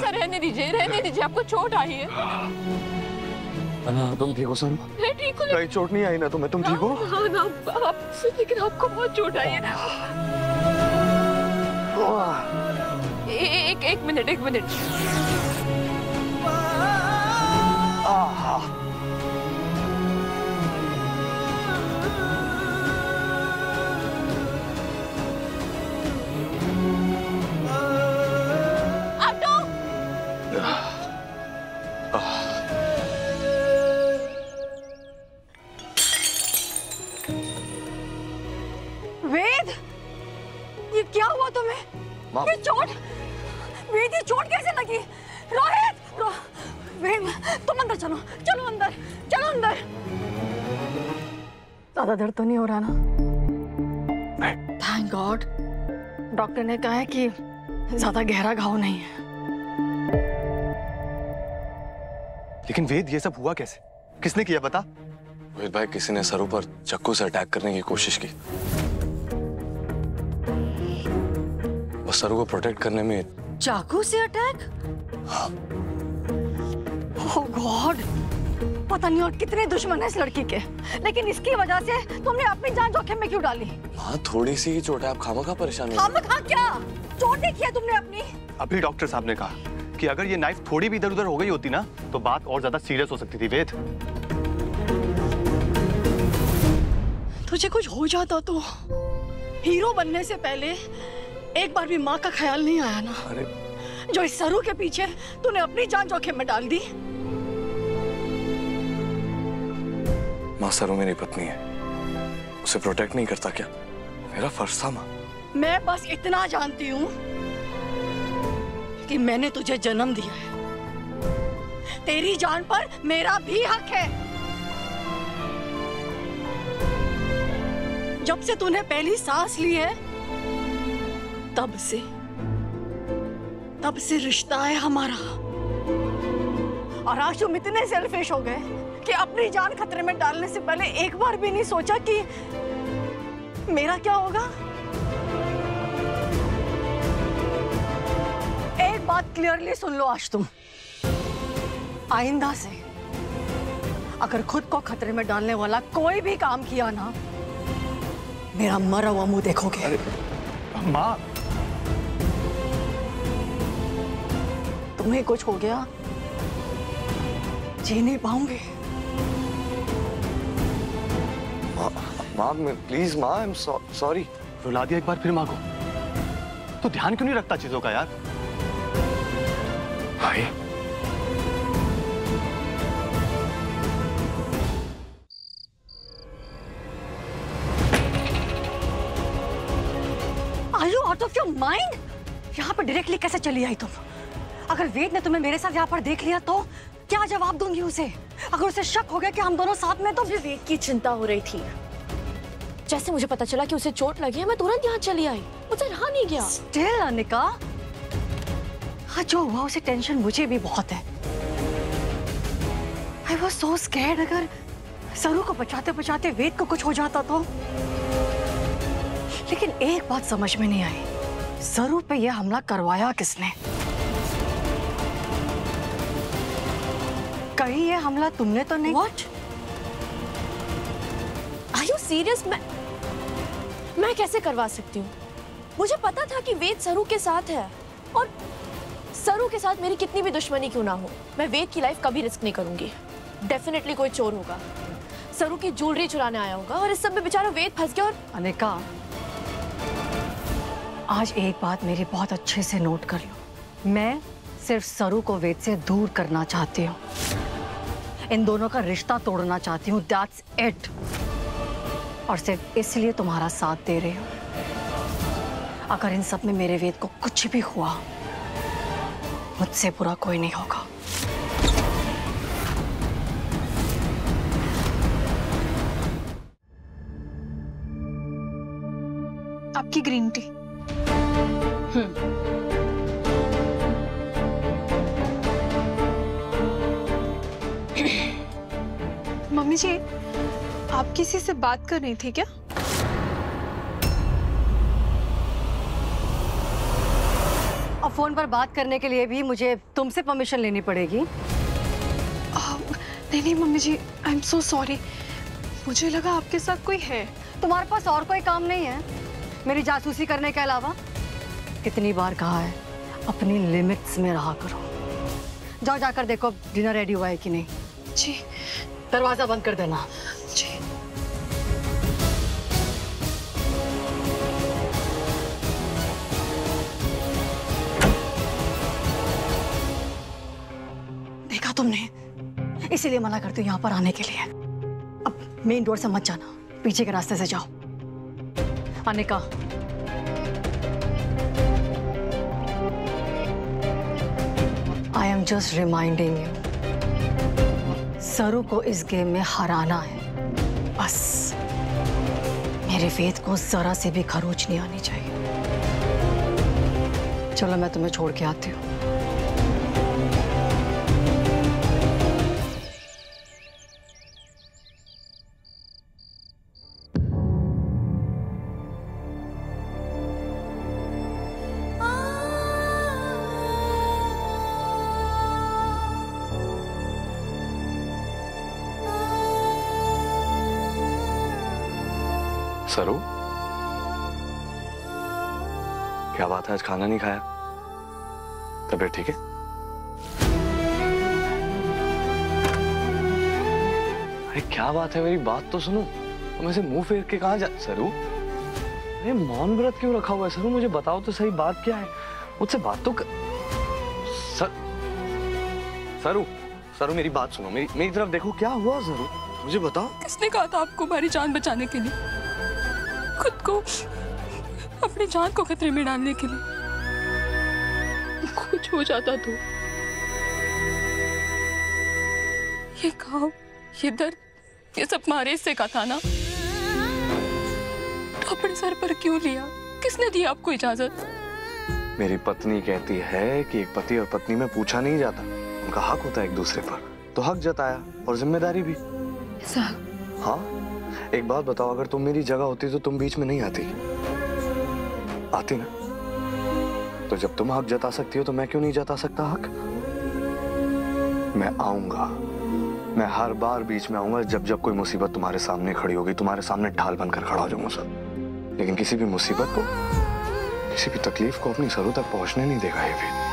Sir रहने दीजिए, आपको चोट आई है। तुम ठीक हो सर? मैं ठीक हूँ। कहीं चोट नहीं आई ना तुम्हें? तुम ठीक हो? हाँ, लेकिन आपको बहुत चोट आई है। एक मिनट। वेद, ये क्या हुआ तुम्हें? ये चोट, वेद ये चोट कैसे लगी? रोहित, वेद तुम अंदर चलो अंदर। ज्यादा दर्द तो नहीं हो रहा ना? Thank God. डॉक्टर ने कहा है कि ज्यादा गहरा घाव नहीं है। लेकिन वेद ये सब हुआ कैसे? किसने किया बता? वेद भाई, किसी ने सरू पर चाकू से अटैक करने की कोशिश की। बस सरू को प्रोटेक्ट करने में। चाकू से अटैक? हाँ। ओह गॉड, पता नहीं और कितने दुश्मन हैं इस लड़की के, लेकिन इसकी वजह से तुमने अपनी जान जोखिम में क्यों डाली? माँ, थोड़ी सी ही चोट है, आप खामखा परेशान हो। खामखा क्या? चोट देखी है तुमने अपनी? अभी डॉक्टर साहब ने कहा कि अगर ये नाइफ थोड़ी भी इधर उधर हो गई होती ना तो बात और ज्यादा सीरियस हो सकती थी। वेद, तुझे कुछ हो जाता तो हीरो बनने से पहले एक बार भी माँ का ख्याल नहीं आया ना? अरे जो इस सरू के पीछे तूने अपनी जान जोखिम में डाल दी। माँ, सरू मेरी पत्नी है, उसे प्रोटेक्ट नहीं करता क्या? मेरा फर्ज था माँ। मैं बस इतना जानती हूँ कि मैंने तुझे जन्म दिया है, तेरी जान पर मेरा भी हक है। जब से तूने पहली सांस ली है तब से रिश्ता है हमारा, और आज तुम इतने सेल्फिश हो गए कि अपनी जान खतरे में डालने से पहले एक बार भी नहीं सोचा कि मेरा क्या होगा। एक बात क्लियरली सुन लो आज तुम, आइंदा से अगर खुद को खतरे में डालने वाला कोई भी काम किया ना, मेरा मरा हुआ मुंह देखोगे। माँ, तुम्हें कुछ हो गया, जी नहीं पाऊंगी। माँ, प्लीज माँ, आई एम सॉरी। रुला दिया एक बार फिर माँ को। तो ध्यान क्यों नहीं रखता चीजों का यार? भाई, Are you out of your mind? यहाँ पर डायरेक्टली कैसे चली आई तुम? अगर वेद ने तुम्हें मेरे साथ यहाँ पर देख लिया तो क्या जवाब दूंगी उसे? अगर उसे शक हो गया कि हम दोनों साथ में, तो मुझे वेद की चिंता हो रही थी। जैसे मुझे पता चला कि उसे चोट लगी है, मैं तुरंत यहाँ चली आई, मुझे रहा नहीं गया। स्टिल अनिका, हाँ जो हुआ उसे टेंशन मुझे भी बहुत है। I was so scared, अगर सरू को बचाते बचाते वेद को कुछ हो जाता तो। लेकिन एक बात समझ में नहीं आई, सरू पे यह हमला करवाया किसने? कहीं ये हमला तुमने तो नहीं? What? Are you serious? मैं कैसे करवा सकती हूँ? मुझे पता था कि वेद सरू के साथ है, और सरू के साथ मेरी कितनी भी दुश्मनी क्यों ना हो, मैं वेद की लाइफ कभी रिस्क नहीं करूंगी। डेफिनेटली कोई चोर होगा, सरू की ज्वेलरी चुराने आया होगा, और इस सब में बेचारा वेद फंस गया। और अनिका, आज एक बात मेरी बहुत अच्छे से नोट कर लो, मैं सिर्फ सरू को वेद से दूर करना चाहती हूँ, इन दोनों का रिश्ता तोड़ना चाहती हूँ, दैट्स इट। और सिर्फ इसलिए तुम्हारा साथ दे रही हूँ। अगर इन सब में मेरे वेद को कुछ भी हुआ, मुझसे बुरा कोई नहीं होगा। आपकी ग्रीन टी। मम्मी जी, आप किसी से बात कर रही थी क्या? ऑफ फोन पर बात करने के लिए भी मुझे तुमसे परमिशन लेनी पड़ेगी। नहीं नहीं mummy ji, I am so sorry. मुझे लगा आपके साथ कोई है। तुम्हारे पास और कोई काम नहीं है मेरी जासूसी करने के अलावा? कितनी बार कहा है अपनी लिमिट्स में रहा करो। जाओ जाकर देखो डिनर रेडी हुआ है कि नहीं। जी। दरवाजा बंद कर देना। जी। देखा तुमने, इसीलिए मना करती हूँ यहाँ पर आने के लिए। अब मेन डोर से मत जाना, पीछे के रास्ते से जाओ। Anika, I am just reminding you, सरू को इस गेम में हराना है बस। मेरे वेद को जरा से भी खरोच नहीं आनी चाहिए। चलो मैं तुम्हें छोड़ के आती हूँ। सरू, क्या बात है, आज खाना नहीं खाया? तबीयत ठीक है? अरे क्या बात है, मेरी बात तो सुनो। तुम ऐसे मुंह फेर के कहाँ जा? सरू, अरे मौन व्रत क्यों रखा हुआ है? सरू मुझे बताओ तो सही, बात क्या है? मुझसे बात तो सरू, सरू मेरी बात सुनो, मेरी तरफ देखो, क्या हुआ सरू? मुझे बताओ। किसने कहा था आपको हमारी जान बचाने के लिए, खुद को, अपनी जान को खतरे में डालने के लिए? कुछ हो जाता तो ये घाव, ये दर्द, ये सब मारे से का था ना, तो अपने सर पर क्यों लिया? किसने दी आपको इजाजत? मेरी पत्नी कहती है कि एक पति और पत्नी में पूछा नहीं जाता, उनका हक होता है एक दूसरे पर, तो हक जताया और जिम्मेदारी भी। हाँ, एक बात बताओ, अगर तुम मेरी जगह होती तो तुम बीच में नहीं आती? आती ना? तो जब तुम हक जता सकती हो तो मैं क्यों नहीं जता सकता हक? मैं आऊंगा, मैं हर बार बीच में आऊंगा जब जब कोई मुसीबत तुम्हारे सामने खड़ी होगी, तुम्हारे सामने ढाल बनकर खड़ा हो जाऊंगा सर। लेकिन किसी भी मुसीबत को, किसी भी तकलीफ को अपनी सरों तक पहुंचने नहीं देगा ये भी।